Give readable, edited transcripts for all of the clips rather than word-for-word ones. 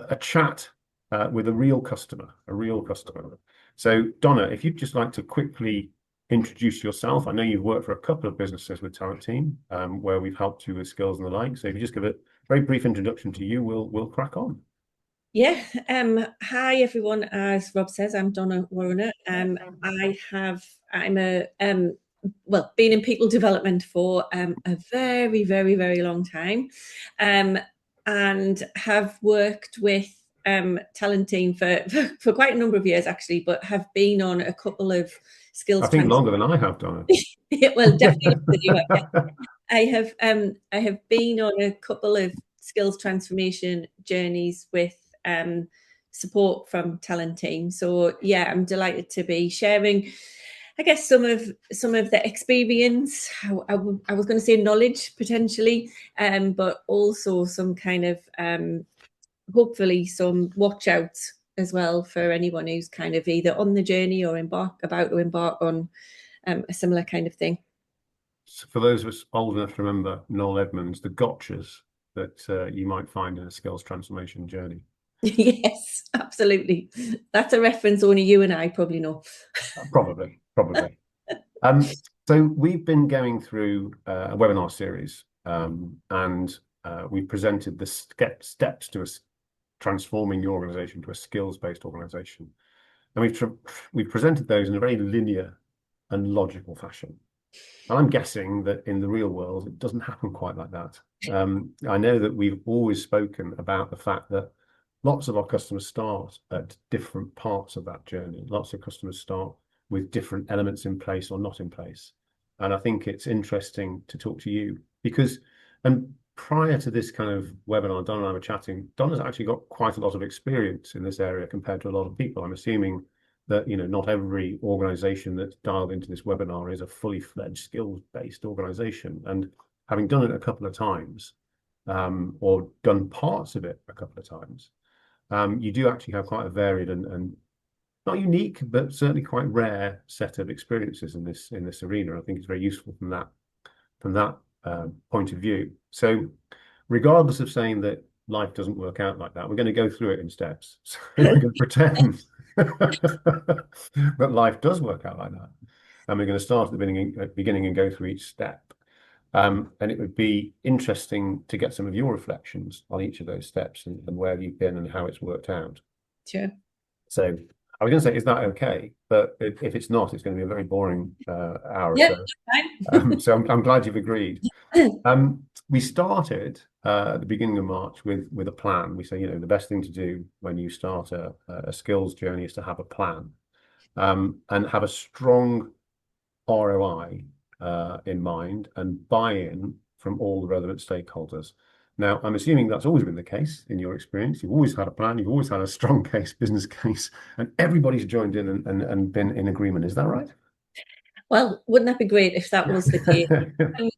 a chat with a real customer, So, Donna, if you'd just like to quickly introduce yourself. I know you've worked for a couple of businesses with TalenTeam, where we've helped you with skills and the like. So if you just give a very brief introduction to you, we'll crack on. Yeah. Hi everyone. As Rob says, I'm Donna Warrener. I'm a been in people development for a very, very, very long time, um, and have worked with TalenTeam for quite a number of years actually, but have been on a couple of I skills think trans. longer than I have, Donna. Well, definitely longer than you have. Yeah. I have been on a couple of skills transformation journeys with support from TalenTeam. So yeah, I'm delighted to be sharing, I guess, some of the experience. I was going to say knowledge potentially, but also some kind of hopefully some watch outs as well for anyone who's kind of either on the journey or about to embark on a similar kind of thing. So for those of us old enough to remember Noel Edmonds, the gotchas that you might find in a skills transformation journey. Yes, absolutely. That's a reference only you and I probably know. Probably. Um, so we've been going through a webinar series, and we presented the steps to transforming your organization to a skills-based organization. And we've presented those in a very linear and logical fashion. And I'm guessing that in the real world, it doesn't happen quite like that. I know that we've always spoken about the fact that lots of our customers start at different parts of that journey. Lots of customers start with different elements in place or not in place. And I think it's interesting to talk to you because, and prior to this kind of webinar, Donna and I were chatting, Donna's actually got quite a lot of experience in this area compared to a lot of people. I'm assuming that not every organization that's dialed into this webinar is a fully fledged skills-based organization. And having done it a couple of times, or done parts of it a couple of times, you do actually have quite a varied and not unique, but certainly quite rare set of experiences in this arena. I think it's very useful from that point of view. So, regardless of saying that life doesn't work out like that, we're going to go through it in steps. So we're going to pretend that life does work out like that, and we're going to start at the beginning and go through each step. And it would be interesting to get some of your reflections on each of those steps and where you've been and how it's worked out. Sure. So I was going to say, is that okay? But if it's not, it's going to be a very boring hour or Yeah, so. fine. So I'm glad you've agreed. We started at the beginning of March with a plan. We say, the best thing to do when you start a skills journey is to have a plan, and have a strong ROI in mind and buy-in from all the relevant stakeholders. Now, I'm assuming that's always been the case in your experience. You've always had a plan, you've always had a strong business case, and everybody's joined in and been in agreement. Is that right? Well, wouldn't that be great if that was the case? Um,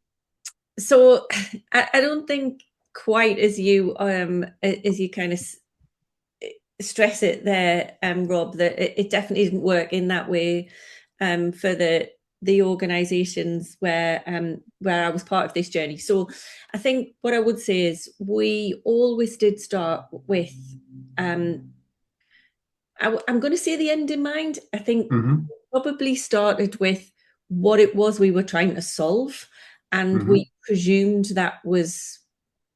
so I don't think quite as you kind of stress it there, Rob, that it definitely didn't work in that way for the organisations where I was part of this journey. So I think what I would say is we always did start with um, I'm going to say the end in mind. I think Hmm. probably started with what it was we were trying to solve, and Hmm. we presumed that was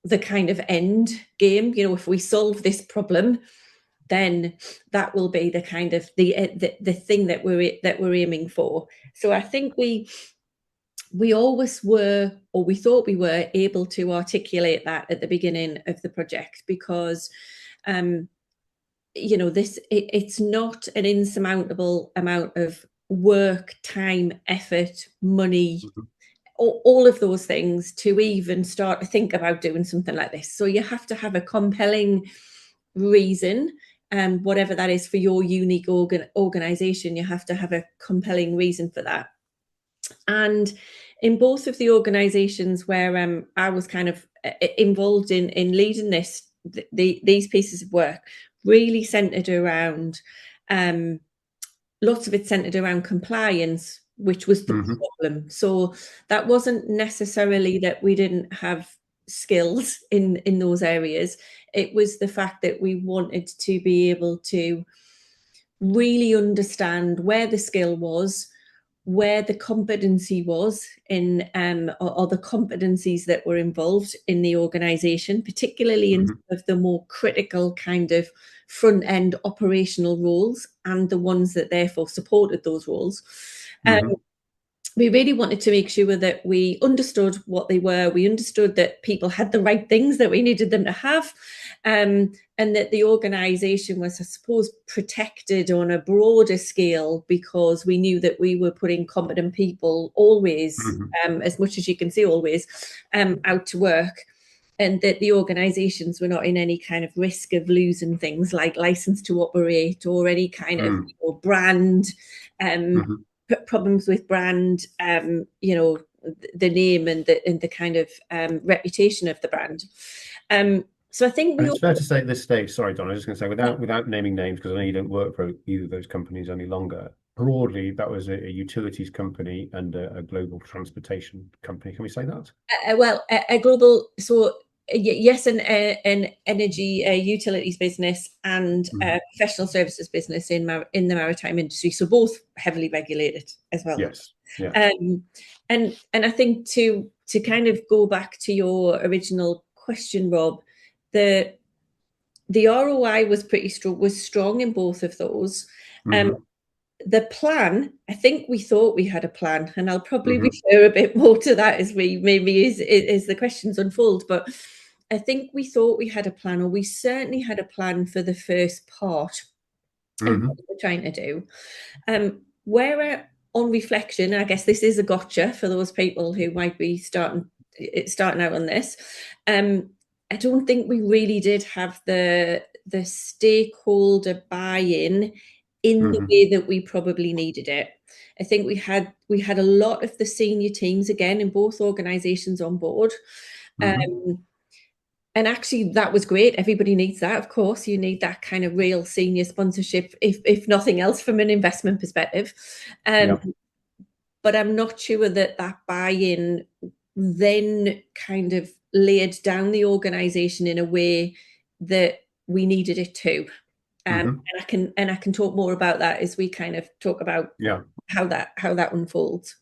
the kind of end game. If we solve this problem, then that will be the kind of the thing that we're aiming for. So I think we always were, or we thought we were, able to articulate that at the beginning of the project because um, it's not an insurmountable amount of work, time, effort, money, all of those things to even start to think about doing something like this. So you have to have a compelling reason, whatever that is for your unique organization. You have to have a compelling reason for that. And in both of the organizations where I was kind of involved in leading these pieces of work, really centered around um, lots of it centered around compliance, which was the Hmm. problem. So that wasn't necessarily that we didn't have skills in those areas. It was the fact that we wanted to be able to really understand where the skill was, where the competency was in or the competencies that were involved in the organization, particularly in some of the more critical kind of front end operational roles and the ones that therefore supported those roles. We really wanted to make sure that we understood what they were. We understood that people had the right things that we needed them to have, and that the organisation was, I suppose, protected on a broader scale, because we knew that we were putting competent people always, as much as you can see always, out to work, and that the organisations were not in any kind of risk of losing things like license to operate or any kind of brand problems with brand, the name and the kind of reputation of the brand. So I think it's fair to say at this stage, sorry, Donna, I was just going to say, without naming names, because I know you don't work for either of those companies any longer, broadly, that was a utilities company and a global transportation company. Can we say that? A global, so yes, an energy utilities business and professional services business in the maritime industry. So both heavily regulated as well. Yes. Yeah. And I think to kind of go back to your original question, Rob, the ROI was strong in both of those. The plan, I think we thought we had a plan, and I'll probably refer a bit more to that as we maybe as the questions unfold. But I think we thought we had a plan, or we certainly had a plan for the first part of what we were trying to do. Where on reflection, I guess this is a gotcha for those people who might be starting out on this. I don't think we really did have the stakeholder buy-in in the way that we probably needed it. I think we had a lot of the senior teams again in both organizations on board. And actually that was great. Everybody needs that, of course. You need that kind of real senior sponsorship, if nothing else, from an investment perspective. But I'm not sure that buy-in then kind of laid down the organization in a way that we needed it to. And I can talk more about that as we kind of talk about how that unfolds.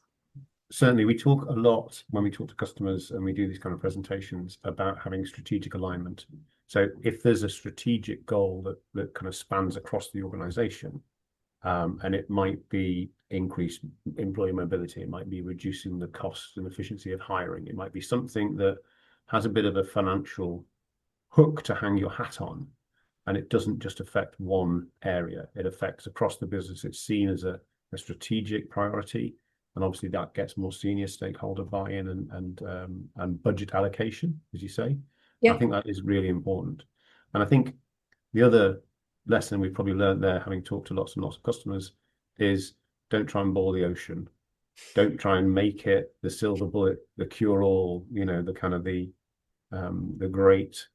Certainly, we talk a lot when we talk to customers and we do these kind of presentations about having strategic alignment. So if there's a strategic goal that kind of spans across the organization, and it might be increased employee mobility, it might be reducing the cost and efficiency of hiring, it might be something that has a bit of a financial hook to hang your hat on, and it doesn't just affect one area, it affects across the business. It's seen as a strategic priority, and obviously that gets more senior stakeholder buy-in and budget allocation, as you say. I think that is really important. And I think the other lesson we've probably learned there, having talked to lots and lots of customers, is don't try and boil the ocean. Don't try and make it the silver bullet, the cure-all, the kind of the great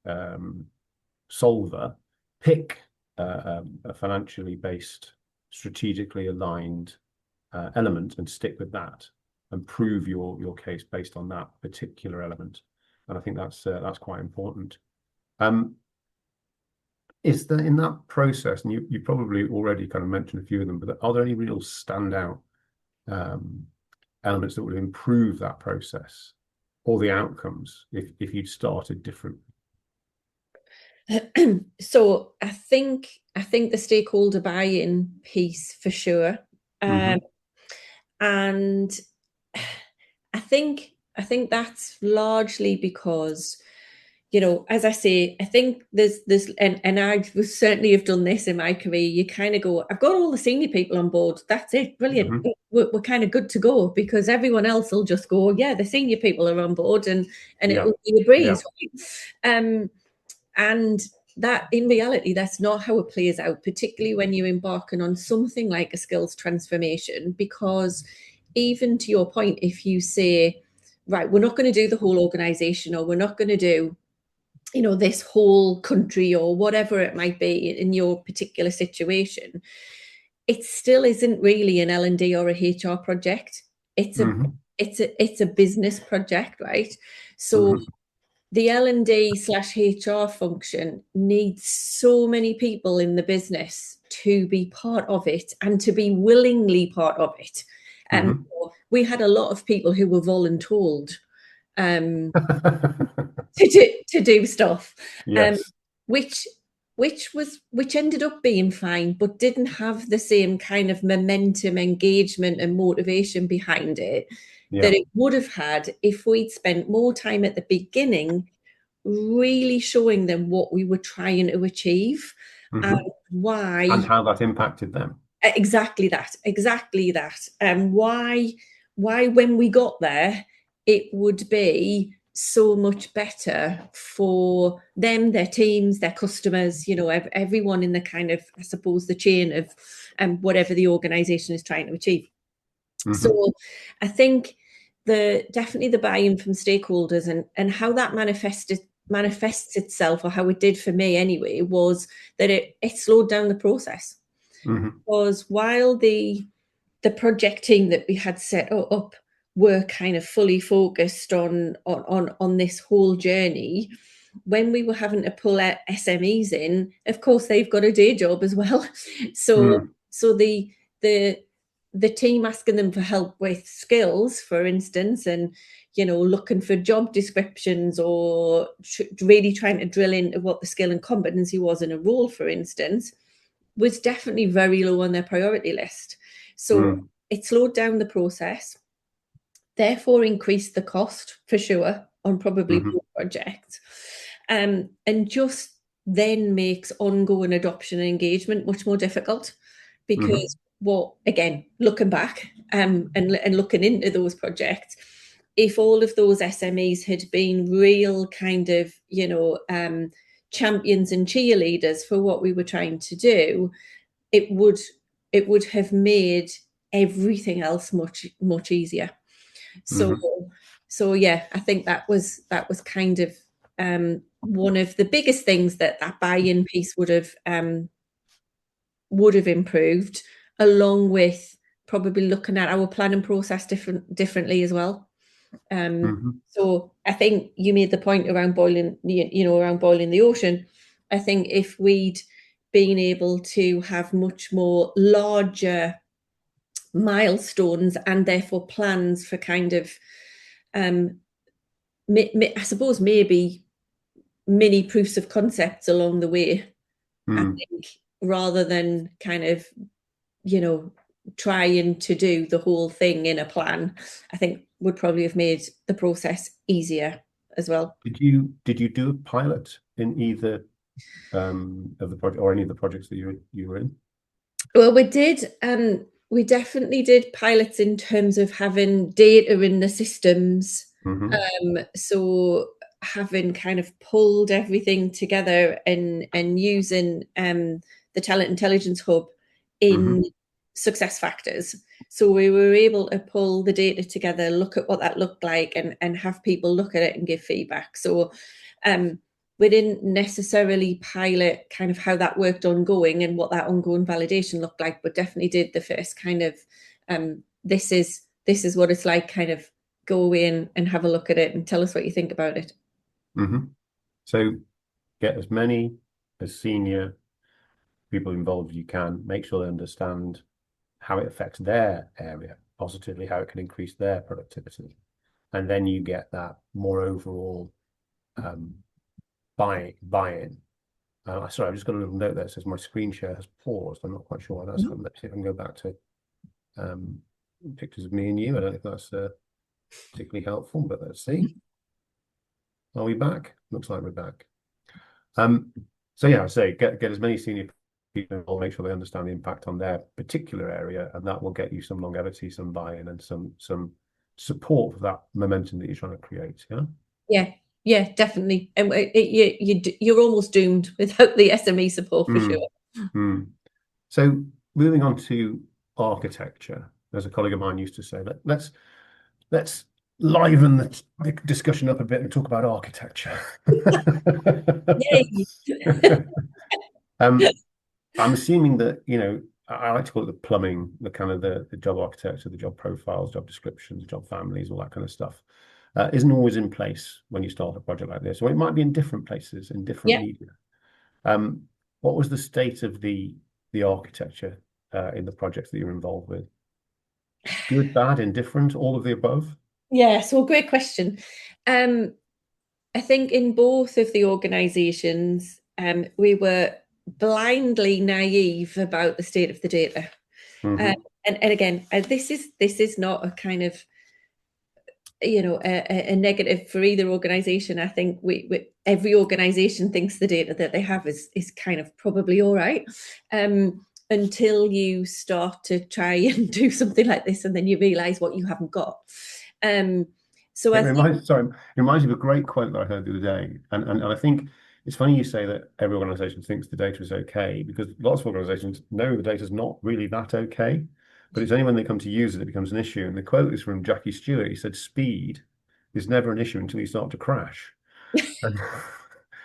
solver. Pick a financially based, strategically aligned element and stick with that, and prove your case based on that particular element. And I think that's quite important. Is there, in that process, and you probably already kind of mentioned a few of them, but are there any real standout elements that would improve that process or the outcomes if you'd started different? So I think the stakeholder buy-in piece for sure, and I think that's largely because, as I say, I think there's and I certainly have done this in my career. You kind of go, I've got all the senior people on board. That's it, brilliant. We're kind of good to go, because everyone else will just go, yeah, the senior people are on board, and it will be a breeze. And that, in reality, that's not how it plays out, particularly when you're embarking on something like a skills transformation, because even to your point, if you say, right, we're not going to do the whole organization, or we're not going to do, this whole country, or whatever it might be in your particular situation, it still isn't really an L&D or a HR project. It's a business project, right? So the L&D/HR function needs so many people in the business to be part of it and to be willingly part of it. And we had a lot of people who were voluntold to do stuff, Yes. which ended up being fine, but didn't have the same kind of momentum, engagement, and motivation behind it that it would have had if we'd spent more time at the beginning really showing them what we were trying to achieve and why, and how that impacted them. Exactly that. And why when we got there, it would be so much better for them, their teams, their customers, everyone in the kind of, I suppose, the chain of whatever the organization is trying to achieve. So I think definitely the buy-in from stakeholders and how that manifests itself, or how it did for me anyway, was that it slowed down the process. Because while the project team that we had set up were kind of fully focused on this whole journey, when we were having to pull SMEs in, of course they've got a day job as well. So the team asking them for help with skills, for instance, and looking for job descriptions, or really trying to drill into what the skill and competency was in a role, for instance, was definitely very low on their priority list. So it slowed down the process, therefore increased the cost for sure on probably both projects, and just then makes ongoing adoption and engagement much more difficult, because again, looking back and looking into those projects, if all of those SMEs had been real kind of, champions and cheerleaders for what we were trying to do, it would have made everything else much easier. So yeah, I think that was kind of one of the biggest things that buy-in piece would have improved, along with probably looking at our planning process differently as well. So I think you made the point around boiling the ocean. I think if we'd been able to have much more larger milestones and therefore plans for kind of, I suppose, maybe mini proofs of concepts along the way, I think, rather than kind of, trying to do the whole thing in a plan, I think would probably have made the process easier as well. Did you do a pilot in either of the project, or any of the projects that you were in? Well, we did. We definitely did pilots in terms of having data in the systems. So having kind of pulled everything together and using the Talent Intelligence Hub in success factors. So we were able to pull the data together, look at what that looked like, and have people look at it and give feedback. So we didn't necessarily pilot kind of how that worked ongoing and what that ongoing validation looked like, but definitely did the first kind of this is what it's like, kind of go away and have a look at it and tell us what you think about it. So get as many as senior people involved as you can, make sure they understand how it affects their area positively, how it can increase their productivity, and then you get that more overall buy-in. Sorry, I've just got a little note there that says my screen share has paused. I'm not quite sure why that's happened. Let's see if I can go back to pictures of me and you. I don't know if that's particularly helpful, but let's see. Are we back? Looks like we're back. So yeah, I say get as many senior people involved, make sure they understand the impact on their particular area, and that will get you some longevity, some buy-in, and some support for that momentum that you're trying to create. Yeah, definitely. And you're almost doomed without the SME support, for sure. So moving on to architecture, as a colleague of mine used to say, let's liven the discussion up a bit and talk about architecture. I'm assuming that, I like to call it the plumbing, the kind of the job architecture, the job profiles, job descriptions, job families, all that kind of stuff. isn't always in place when you start a project like this, or it might be in different places, in different Yeah. media. What was the state of the architecture in the projects that you're involved with? Good, bad, indifferent, all of the above? Yeah, so great question. I think in both of the organizations, we were blindly naive about the state of the data. Mm-hmm. And again, this is not a kind of, you know, a negative for either organization. I think every organization thinks the data that they have is kind of probably all right, until you start to try and do something like this, and then you realize what you haven't got. So It I think, reminds, sorry, it reminds me of a great quote that I heard the other day. And I think it's funny you say that every organization thinks the data is okay, because lots of organizations know the data is not really that okay, but it's only when they come to use it, it becomes an issue. And the quote is from Jackie Stewart. He said, speed is never an issue until you start to crash. And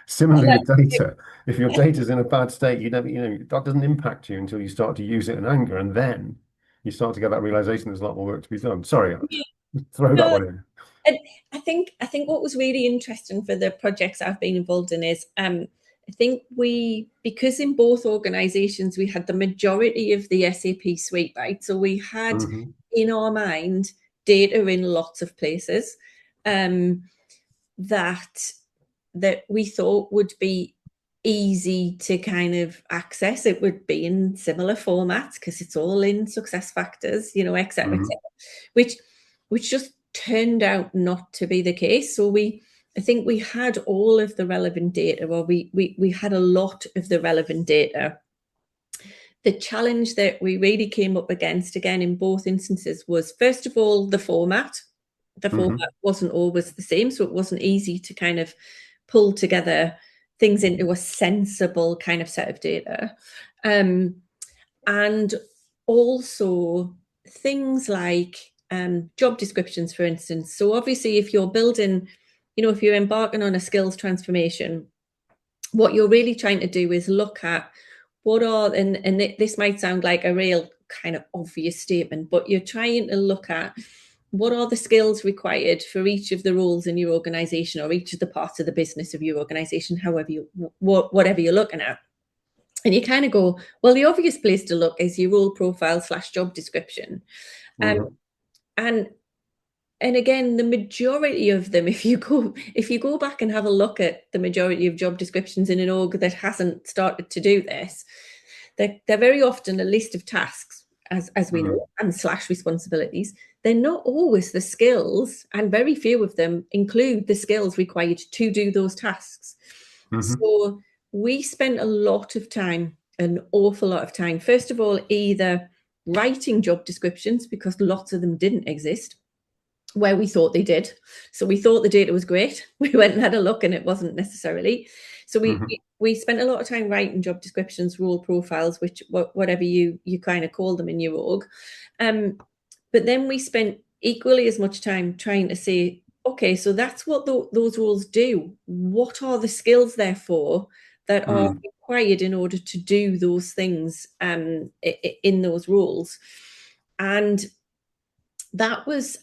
similarly with data, if your data is in a bad state, that doesn't impact you until you start to use it in anger. And then you start to get that realization there's a lot more work to be done. Sorry, I'll throw that no, one in. and I think what was really interesting for the projects I've been involved in is, I think because in both organizations we had the majority of the SAP suite, right? So we had Mm-hmm. in our mind data in lots of places, that we thought would be easy to kind of access. It would be in similar formats because it's all in success factors, you know, et cetera, which just turned out not to be the case. So I think we had all of the relevant data, or we had a lot of the relevant data. The challenge that we really came up against, again, in both instances, was first of all the format. The Mm-hmm. format wasn't always the same, so it wasn't easy to kind of pull together things into a sensible kind of set of data. And also things like job descriptions, for instance. So obviously, if you're building, you know, if you're embarking on a skills transformation, what you're really trying to do is look at what are, and this might sound like a real kind of obvious statement, but you're trying to look at what are the skills required for each of the roles in your organization, or each of the parts of the business of your organization, whatever you're looking at. And you kind of go, well, the obvious place to look is your role profile / job description. Mm-hmm. And and again, the majority of them, if you go back and have a look at the majority of job descriptions in an org that hasn't started to do this, they're very often a list of tasks, as we know, and / responsibilities. They're not always the skills, and very few of them include the skills required to do those tasks. Mm-hmm. So we spent a lot of time, an awful lot of time, first of all, either writing job descriptions, because lots of them didn't exist where we thought they did. So we thought the data was great. We went and had a look, and it wasn't necessarily. So we spent a lot of time writing job descriptions, role profiles, which whatever you kind of call them in your org. But then we spent equally as much time trying to say, okay, so that's what those roles do. What are the skills, therefore, that are required in order to do those things in those roles? And that was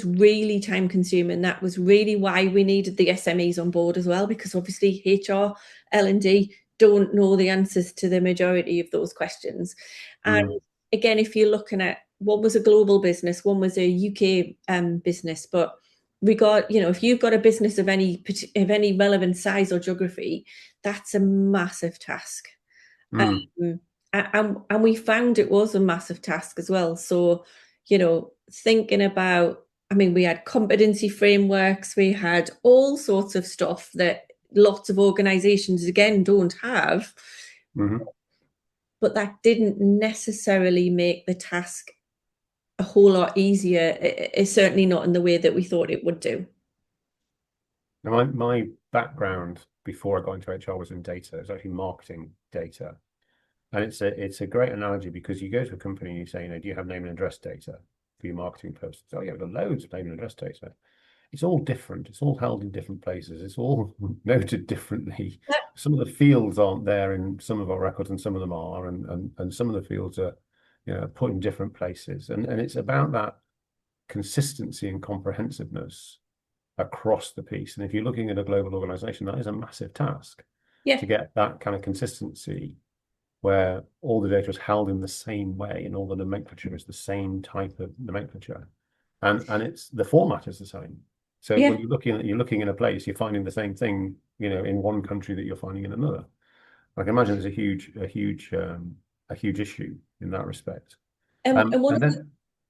really time consuming. That was really why we needed the SMEs on board as well, because obviously HR, L&D don't know the answers to the majority of those questions. And again, if you're looking at, one was a global business, one was a UK business, but if you've got a business of any relevant size or geography, that's a massive task. And we found it was a massive task as well. So, thinking about, we had competency frameworks, we had all sorts of stuff that lots of organizations, again, don't have. But that didn't necessarily make the task a whole lot easier. It's certainly not in the way that we thought it would do. Now, my background before I got into HR was in data. It was actually marketing data. And it's a great analogy, because you go to a company and you say, do you have name and address data for your marketing purposes? Oh, yeah, we've got loads of name and address data. It's all different. It's all held in different places. It's all noted differently. Some of the fields aren't there in some of our records, and some of them are, and some of the fields are, put in different places. And it's about that consistency and comprehensiveness across the piece. And if you're looking at a global organization, that is a massive task to get that kind of consistency where all the data is held in the same way and all the nomenclature is the same type of nomenclature, and it's the format is the same. So when you're looking in a place, you're finding the same thing, in one country that you're finding in another. I can imagine there's a huge issue in that respect.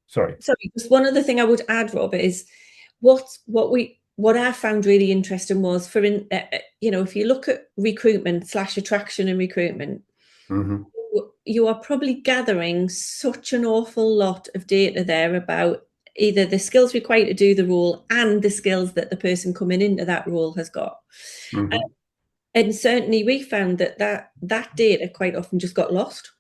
Sorry, just one other thing I would add, Rob, is what I found really interesting was if you look at recruitment / attraction and recruitment, you are probably gathering such an awful lot of data there about either the skills required to do the role and the skills that the person coming into that role has got. And certainly we found that data quite often just got lost.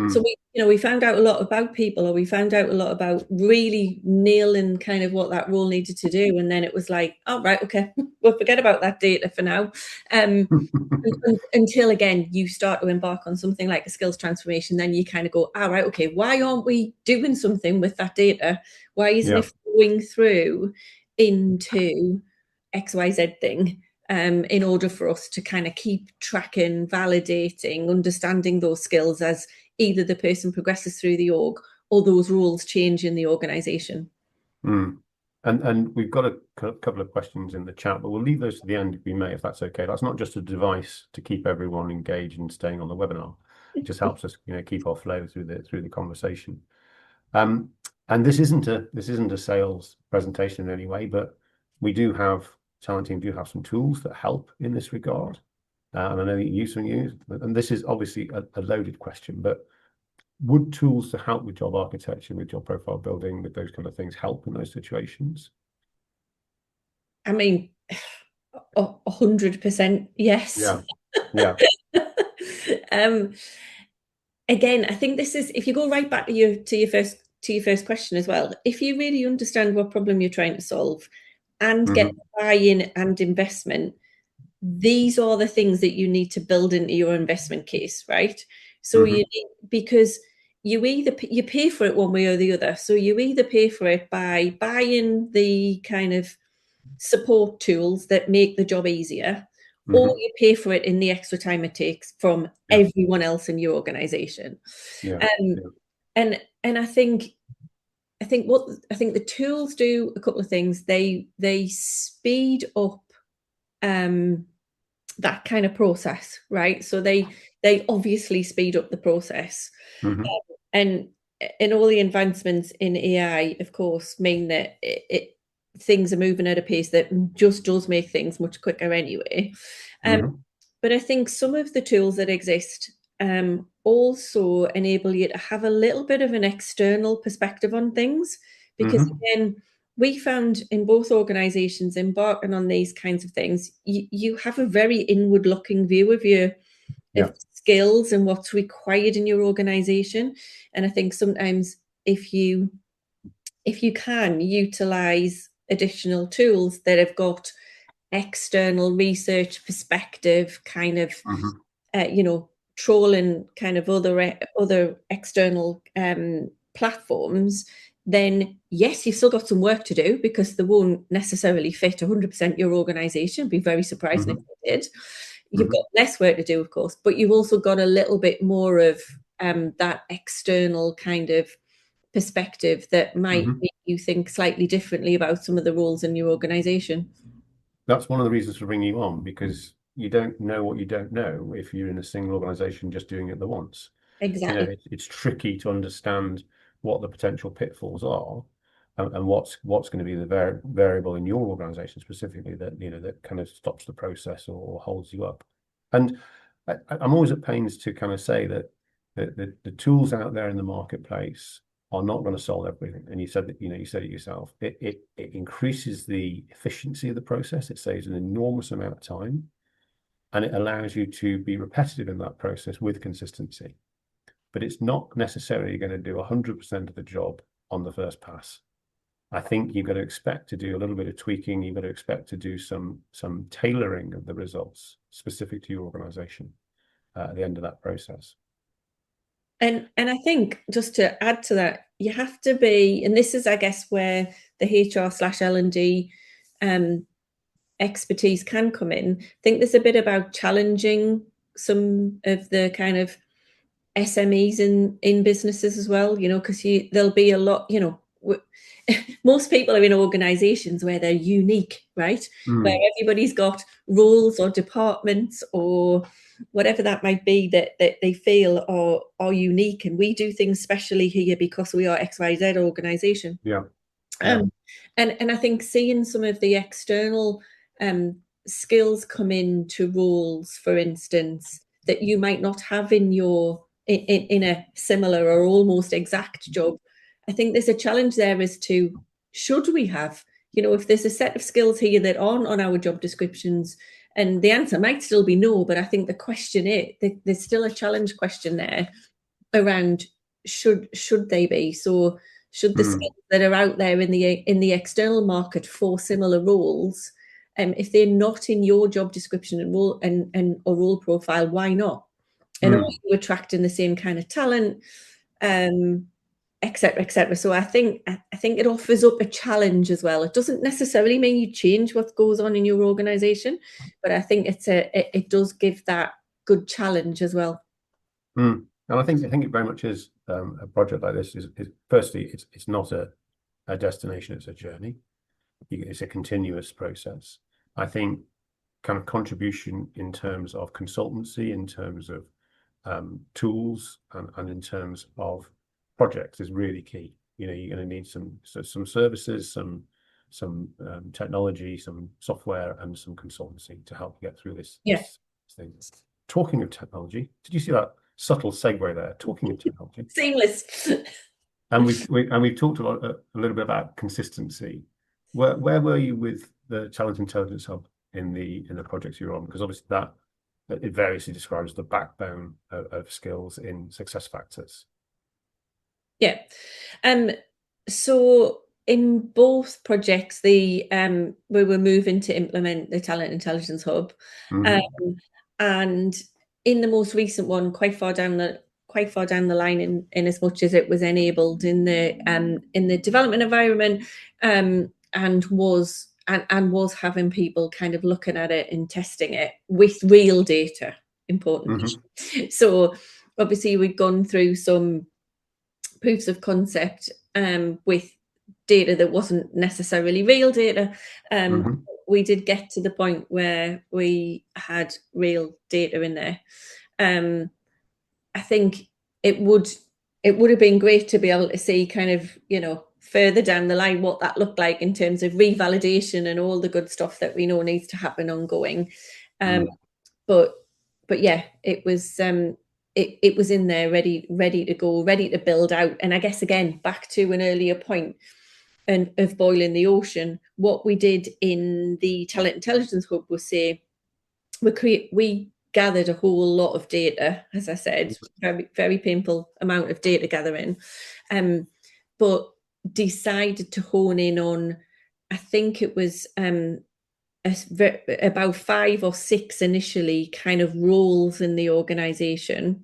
So we found out a lot about people, or we found out a lot about really nailing kind of what that role needed to do, and then it was like, oh right, okay, we'll forget about that data for now. Until again you start to embark on something like a skills transformation, then you kind of go, all right, okay, why aren't we doing something with that data? Why isn't it flowing through into XYZ thing? In order for us to kind of keep tracking, validating, understanding those skills as either the person progresses through the org or those roles change in the organization. And we've got a couple of questions in the chat, but we'll leave those to the end if we may, if that's okay. That's not just a device to keep everyone engaged and staying on the webinar. It just helps us, keep our flow through the conversation. And this isn't a sales presentation in any way, but TalenTeam do have some tools that help in this regard. And I know that you use some and this is obviously a loaded question, but would tools to help with job architecture, with job profile building, with those kind of things help in those situations? I mean, 100% yes. Yeah. Again, I think this is, if you go right back to your first question as well, if you really understand what problem you're trying to solve and get buy-in and investment, these are the things that you need to build into your investment case, right? So because you pay for it one way or the other. So you either pay for it by buying the kind of support tools that make the job easier, or you pay for it in the extra time it takes from everyone else in your organization. And I think the tools do a couple of things. They speed up that kind of process, right? So they obviously speed up the process. And all the advancements in AI, of course, mean that things are moving at a pace that just does make things much quicker anyway. But I think some of the tools that exist also enable you to have a little bit of an external perspective on things, because again, we found in both organizations embarking on these kinds of things, you have a very inward looking view of your skills and what's required in your organization. And I think sometimes if you can utilize additional tools that have got external research perspective, kind of trolling kind of other external platforms, then yes, you've still got some work to do, because they won't necessarily fit 100% your organization. Be very surprising if they did. You've got less work to do, of course, but you've also got a little bit more of that external kind of perspective that might make you think slightly differently about some of the roles in your organization. That's one of the reasons for bringing you on, because you don't know what you don't know if you're in a single organization just doing it the once. Exactly. It's tricky to understand what the potential pitfalls are, and what's going to be the variable in your organization specifically that that kind of stops the process or holds you up. And I'm always at pains to kind of say that the tools out there in the marketplace are not going to solve everything. And you said that, you said it yourself. It increases the efficiency of the process. It saves an enormous amount of time, and it allows you to be repetitive in that process with consistency. But it's not necessarily going to do 100% of the job on the first pass. I think you've got to expect to do a little bit of tweaking. You've got to expect to do some tailoring of the results specific to your organization at the end of that process. And I think just to add to that, you have to be, and this is, I guess, where the HR/L&D expertise can come in. I think there's a bit about challenging some of the kind of SMEs in businesses as well, because there'll be a lot, most people are in organizations where they're unique, right? Where everybody's got roles or departments or whatever that might be that they feel are unique, and we do things specially here because we are XYZ organization. Yeah. And I think seeing some of the external skills come into roles, for instance, that you might not have in a similar or almost exact job, I think there's a challenge there as to, should we have, if there's a set of skills here that aren't on our job descriptions, and the answer might still be no, but I think the question is, there's still a challenge question there around should they be. So should the skills that are out there in the external market for similar roles, if they're not in your job description and role and or role profile, why not? And are you attracting the same kind of talent, et cetera, et cetera. So I think it offers up a challenge as well. It doesn't necessarily mean you change what goes on in your organization, but I think it does give that good challenge as well. And I think it very much is a project like this is firstly, it's not a destination, it's a journey. It's a continuous process. I think kind of contribution in terms of consultancy, in terms of tools, and in terms of projects is really key. You're going to need some services, some technology, some software, and some consultancy to help you get through this thing. Talking of technology, did you see that subtle segue there? Talking of technology, seamless. And we've talked a little bit about consistency. Where were you with the Talent Intelligence Hub in the projects you're on? Because obviously that it variously describes the backbone of skills in success factors. Yeah. So in both projects, we were moving to implement the Talent Intelligence Hub, and in the most recent one, quite far down the line, in as much as it was enabled in the development environment, and was having people kind of looking at it and testing it with real data, importantly. So obviously we'd gone through some proofs of concept with data that wasn't necessarily real data. We did get to the point where we had real data in there. I think it would have been great to be able to see kind of, further down the line what that looked like in terms of revalidation and all the good stuff that we know needs to happen ongoing. But yeah, it was it was in there ready to go, ready to build out. And I guess again, back to an earlier point of boiling the ocean, what we did in the Talent Intelligence Hub was say we gathered a whole lot of data, as I said, very, very painful amount of data gathering, but decided to hone in on, I think it was about 5 or 6 initially kind of roles in the organization.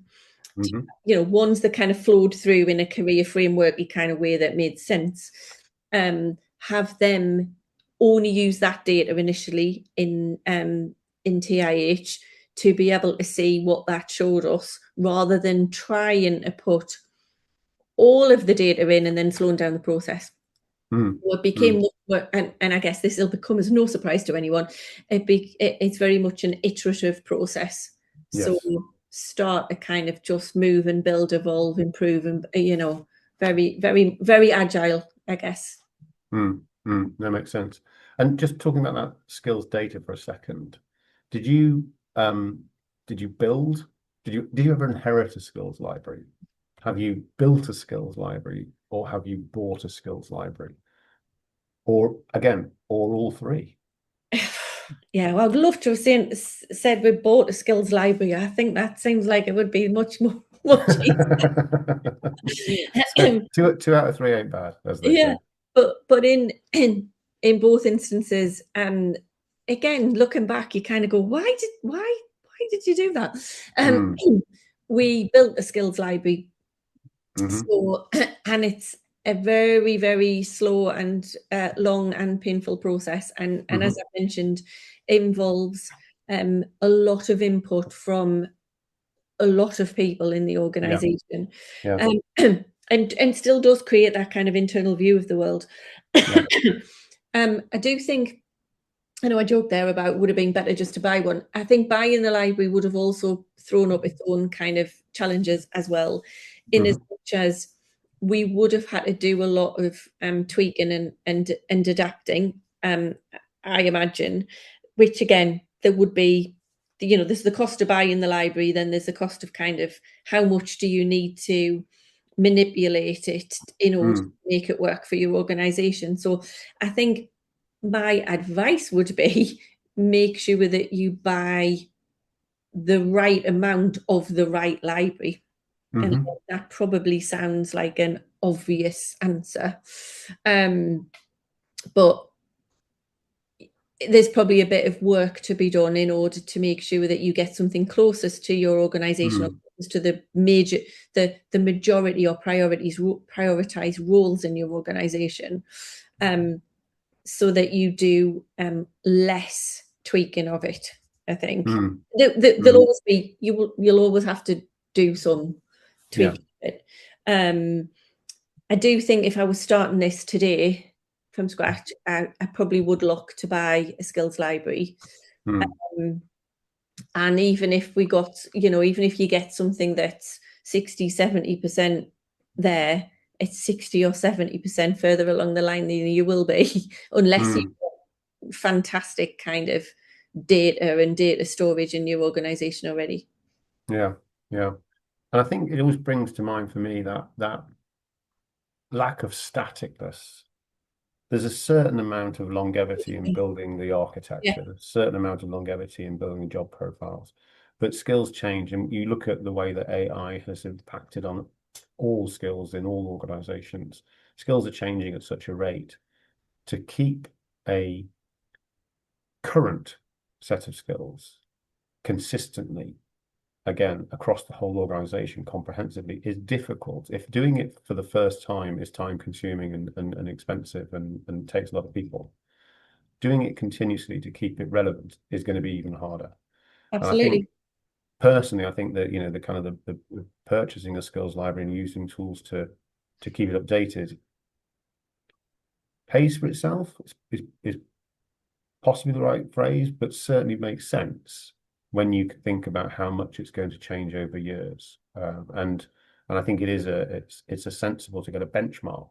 Ones that kind of flowed through in a career frameworky kind of way that made sense. Have them only use that data initially in TIH to be able to see what that showed us, rather than trying to put all of the data in and then slowing down the process. What became, and I guess this will become as no surprise to anyone, it's very much an iterative process. Yes. So start to kind of just move and build, evolve, improve, and very, very, very agile, I guess. That makes sense. And just talking about that skills data for a second, did you build? Did you ever inherit a skills library? Have you built a skills library, or have you bought a skills library? Or again, or all three? Yeah, well, I'd love to have said we bought a skills library. I think that seems like it would be much easier. So two out of 3 ain't bad, as they say. But in both instances, again, looking back, you kind of go, why did you do that? We built a skills library So, and it's a very, very slow and long and painful process. And as I mentioned, involves a lot of input from a lot of people in the organization. Yeah. And still does create that kind of internal view of the world. Yeah. I do think, I know I joked there about would have been better just to buy one. I think buying the library would have also thrown up its own kind of challenges as well, in as much as we would have had to do a lot of tweaking and adapting. I imagine, which again there would be, there's the cost of buying the library, then there's the cost of kind of how much do you need to manipulate it in order to make it work for your organization. So I think my advice would be make sure that you buy the right amount of the right library. And that probably sounds like an obvious answer. But there's probably a bit of work to be done in order to make sure that you get something closest to your organization, or to the majority or prioritize roles in your organization, so that you do less tweaking of it. I think there'll always be, you'll always have to do some tweaking of it. I do think if I was starting this today from scratch, I probably would look to buy a skills library. And even if we got, even if you get something that's 60-70% there, it's 60 or 70% further along the line than you will be unless you've got fantastic kind of data and data storage in your organization already. Yeah. And I think it always brings to mind for me that lack of staticness. There's a certain amount of longevity in building the architecture. There's a certain amount of longevity in building job profiles, but skills change. And you look at the way that AI has impacted on all skills in all organizations. Skills are changing at such a rate. To keep a current set of skills consistently, again, across the whole organization comprehensively, is difficult. If doing it for the first time is time consuming and expensive and takes a lot of people, doing it continuously to keep it relevant is going to be even harder. Absolutely. And I think personally, I think that, the kind of the purchasing a skills library and using tools to keep it updated pays for itself is possibly the right phrase, but certainly makes sense when you think about how much it's going to change over years. And I think it's a sensible to get a benchmark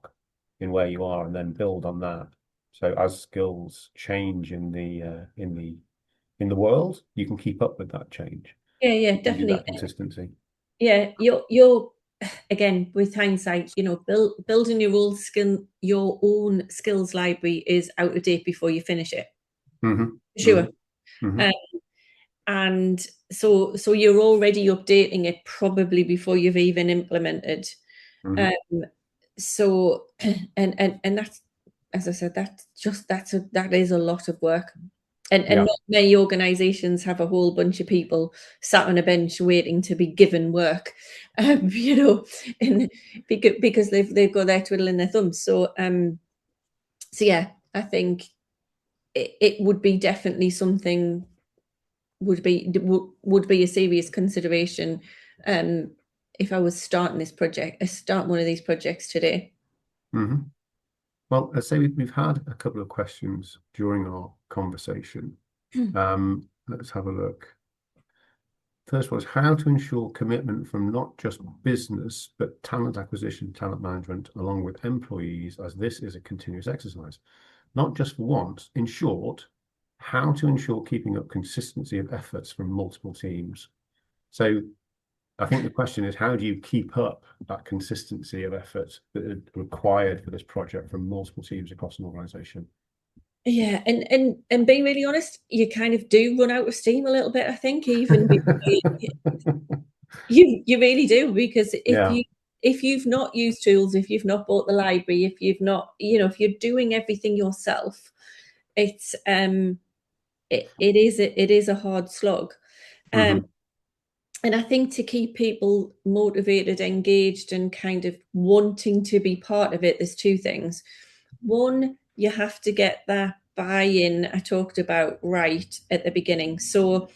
in where you are and then build on that. So as skills change in the world, you can keep up with that change. Yeah, definitely. That consistency. Yeah, you're again, with hindsight, building your own skills library is out of date before you finish it. Sure. And so you're already updating it probably before you've even implemented. So and that's, as I said, that is a lot of work. And not many organizations have a whole bunch of people sat on a bench waiting to be given work, and because they've got their twiddling their thumbs. So yeah, I think it would be definitely something would be a serious consideration if I was starting one of these projects today. Well, let's say we've had a couple of questions during our conversation. Let's have a look. First one is how to ensure commitment from not just business, but talent acquisition, talent management, along with employees, as this is a continuous exercise. Not just for once. In short, how to ensure keeping up consistency of efforts from multiple teams. So I think the question is, how do you keep up that consistency of effort that is required for this project from multiple teams across an organization? Yeah, and being really honest, you kind of do run out of steam a little bit, I think, even you really do, because if you've not used tools, if you've not bought the library, if you've not, if you're doing everything yourself, it's it is a hard slog. And I think to keep people motivated, engaged, and kind of wanting to be part of it, there's two things. One, you have to get that buy-in I talked about right at the beginning. So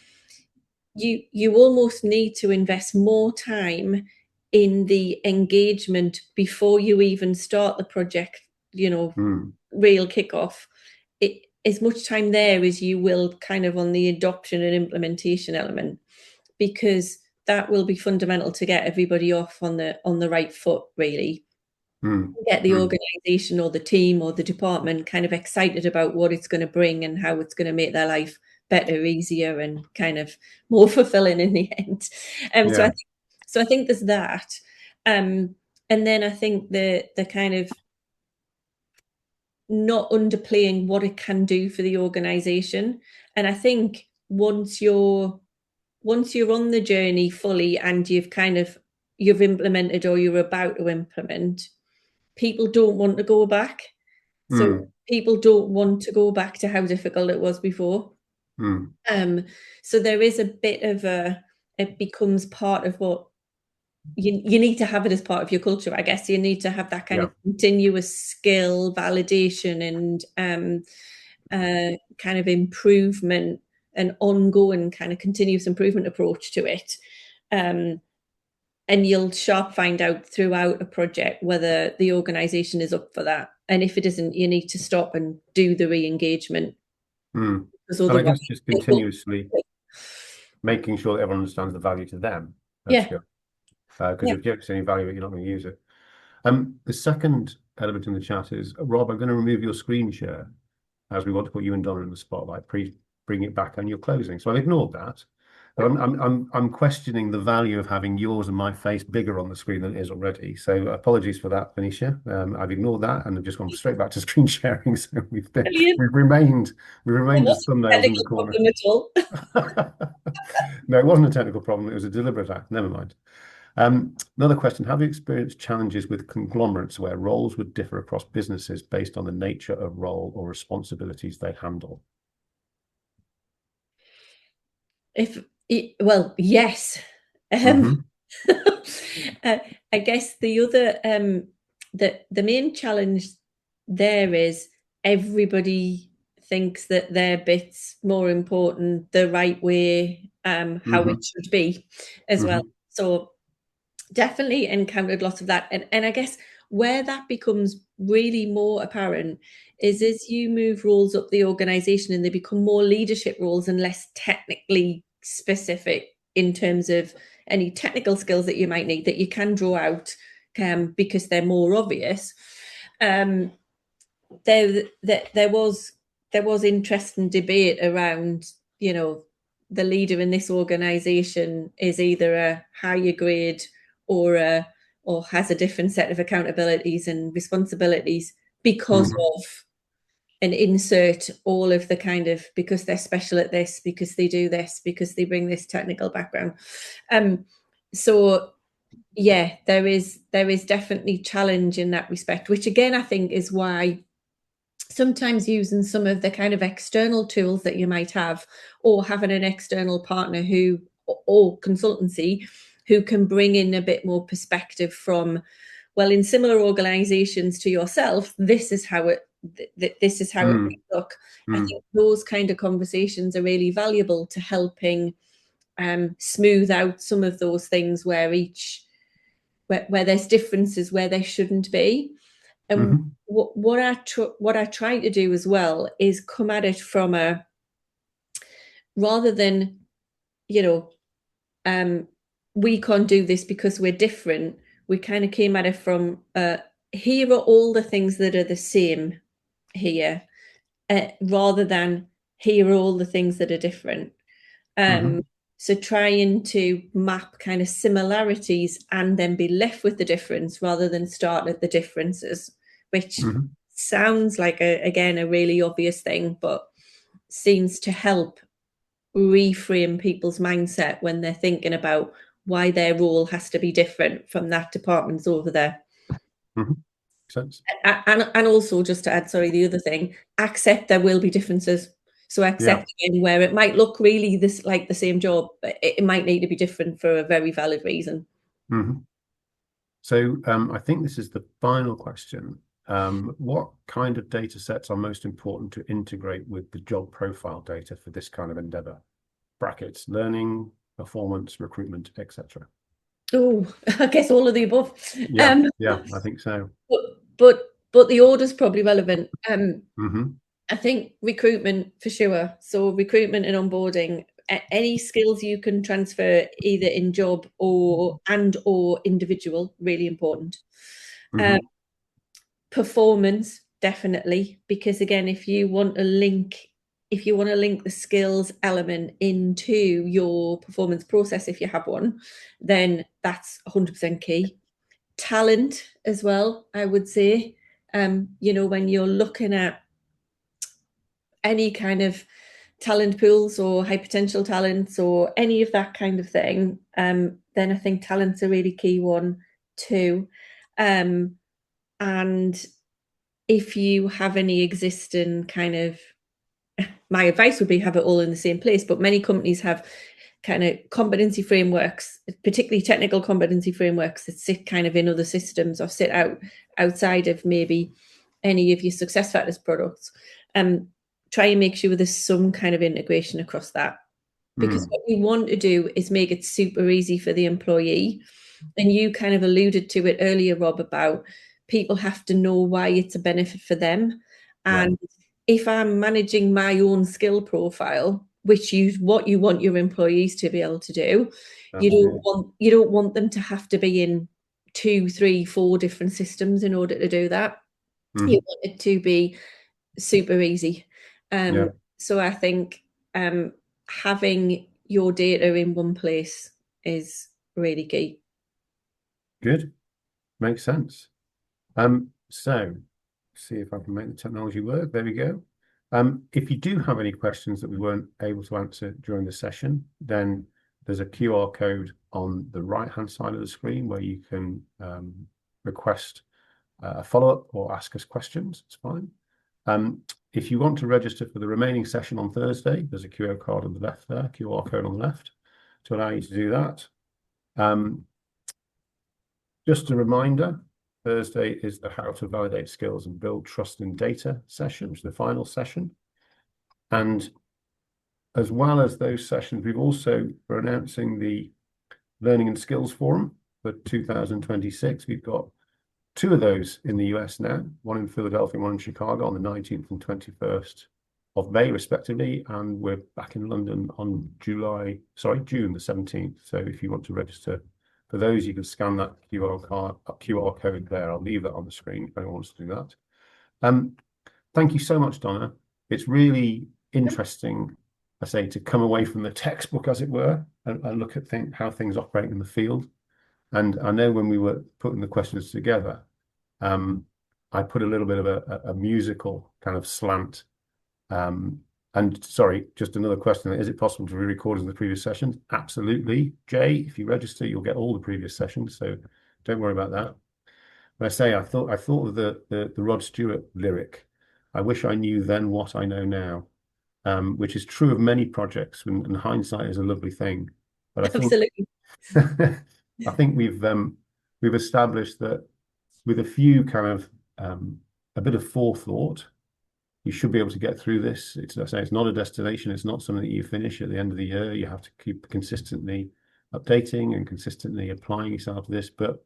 you almost need to invest more time in the engagement before you even start the project, real kickoff. As much time there as you will kind of on the adoption and implementation element, because that will be fundamental to get everybody off on the right foot, really. Get the organization or the team or the department kind of excited about what it's going to bring and how it's going to make their life better, easier, and kind of more fulfilling in the end. So I think there's that. And then I think the kind of not underplaying what it can do for the organization. And I think once you're on the journey fully and you've implemented or you're about to implement, people don't want to go back. So people don't want to go back to how difficult it was before. So there is a bit of it becomes part of what you need to have it as part of your culture. I guess you need to have that kind of continuous skill validation and kind of improvement, an ongoing kind of continuous improvement approach to it. And you'll sharp find out throughout a project whether the organization is up for that. And if it isn't, you need to stop and do the re-engagement. And I guess just continuously making sure that everyone understands the value to them. That's good. Because if you don't see any value, you're not going to use it. The second element in the chat is, Rob, I'm going to remove your screen share as we want to put you and Donna in the spotlight. Please bring it back on your closing. So I've ignored that. But I'm questioning the value of having yours and my face bigger on the screen than it is already. So apologies for that, Venetia. I've ignored that and I've just gone straight back to screen sharing. So we've remained as thumbnails in the corner. No, it wasn't a technical problem. It was a deliberate act. Never mind. Another question: have you experienced challenges with conglomerates where roles would differ across businesses based on the nature of role or responsibilities they handle? Well, yes. I guess the other the main challenge there is everybody thinks that their bit's more important, the right way, how it should be as well. So definitely encountered lots of that. And I guess where that becomes really more apparent is as you move roles up the organization and they become more leadership roles and less technically specific in terms of any technical skills that you might need that you can draw out because they're more obvious. There was interest and debate around, the leader in this organization is either a higher grade or has a different set of accountabilities and responsibilities because of and insert all of the kind of, because they're special at this, because they do this, because they bring this technical background. So yeah, there is definitely challenge in that respect, which again, I think is why sometimes using some of the kind of external tools that you might have, or having an external partner or consultancy who can bring in a bit more perspective from, well, in similar organizations to yourself, this is how it look. I think those kind of conversations are really valuable to helping smooth out some of those things where there's differences where there shouldn't be. And what I try to do as well is come at it from a, rather than, we can't do this because we're different. We kind of came at it from, here are all the things that are the same here, rather than here are all the things that are different. So trying to map kind of similarities and then be left with the difference rather than start at the differences, which sounds like, again, a really obvious thing, but seems to help reframe people's mindset when they're thinking about why their role has to be different from that department's over there. Sense. And also, just to add, sorry, the other thing, accept there will be differences. So Yeah. accepting where it might look really this like the same job, but it might need to be different for a very valid reason. Mhm. So I think this is the final question. What kind of data sets are most important to integrate with the job profile data for this kind of endeavor? Brackets, learning, performance, recruitment, etc. Oh, I guess all of the above. Yeah, Um, yeah, I think so. but but the order's probably relevant. Hmm. I think recruitment for sure. So recruitment and onboarding, any skills you can transfer either in job or individual, really important. Um, Hmm. performance, definitely, because again, if you want to link the skills element into your performance process, if you have one, then that's 100% key. Talent as well, I would say. When you're looking at any kind of talent pools or high potential talents or any of that kind of thing, then I think talent's a really key one too. And if you have any existing kind of, my advice would be have it all in the same place, but many companies have kind of competency frameworks, particularly technical competency frameworks that sit kind of in other systems or sit outside of maybe any of your success factors products. Try and make sure there's some kind of integration across that, because what we want to do is make it super easy for the employee. And you kind of alluded to it earlier, Rob, about people have to know why it's a benefit for them. Yeah, And if I'm managing my own skill profile, what you want your employees to be able to do, absolutely. you don't want them to have to be in 2, 3, 4 different systems in order to do that. You Hmm. want it to be super easy. Yeah, So I think having your data in one place is really key. good. Makes sense. So see if I can make the technology work. There we go. If you do have any questions that we weren't able to answer during the session, then there's a QR code on the right-hand side of the screen where you can request a follow-up or ask us questions. It's fine. If you want to register for the remaining session on Thursday, there's a QR code on the left there, QR code on the left to allow you to do that. Just a reminder, Thursday is the How to Validate Skills and Build Trust in Data session, which is the final session. And as well as those sessions, we've also, for announcing the Learning and Skills Forum for 2026, we've got 2 of those in the US now, one in Philadelphia, one in Chicago on the 19th and 21st of May, respectively. And we're back in London on June the 17th. So if you want to register for those, you can scan that QR code there. I'll leave that on the screen if anyone wants to do that. Thank you so much, Donna. It's really interesting, I say, to come away from the textbook, as it were, and look at how things operate in the field. And I know when we were putting the questions together, I put a little bit of a musical kind of slant. And sorry, just another question. Is it possible to re-record in the previous sessions? Absolutely. Jay, if you register, you'll get all the previous sessions. So don't worry about that. When I say I thought of the Rod Stewart lyric, I wish I knew then what I know now, which is true of many projects, and hindsight is a lovely thing. But I think Absolutely. I think we've established that with a few kind of a bit of forethought, you should be able to get through this. It's not a destination. It's not something that you finish at the end of the year. You have to keep consistently updating and consistently applying yourself to this, but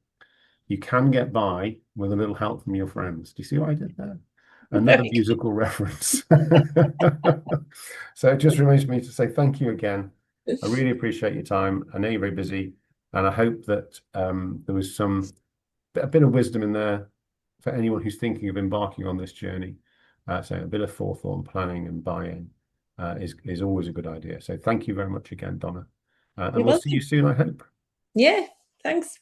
you can get by with a little help from your friends. Do you see what I did there? Another Very musical reference. So it just remains for me to say thank you again. good. I really appreciate your time. I know you're very busy, and I hope that there was a bit of wisdom in there for anyone who's thinking of embarking on this journey. So a bit of forethought and planning and buy-in is always a good idea. So thank you very much again, Donna. And You're we'll see you welcome. soon, I hope. Yeah, thanks.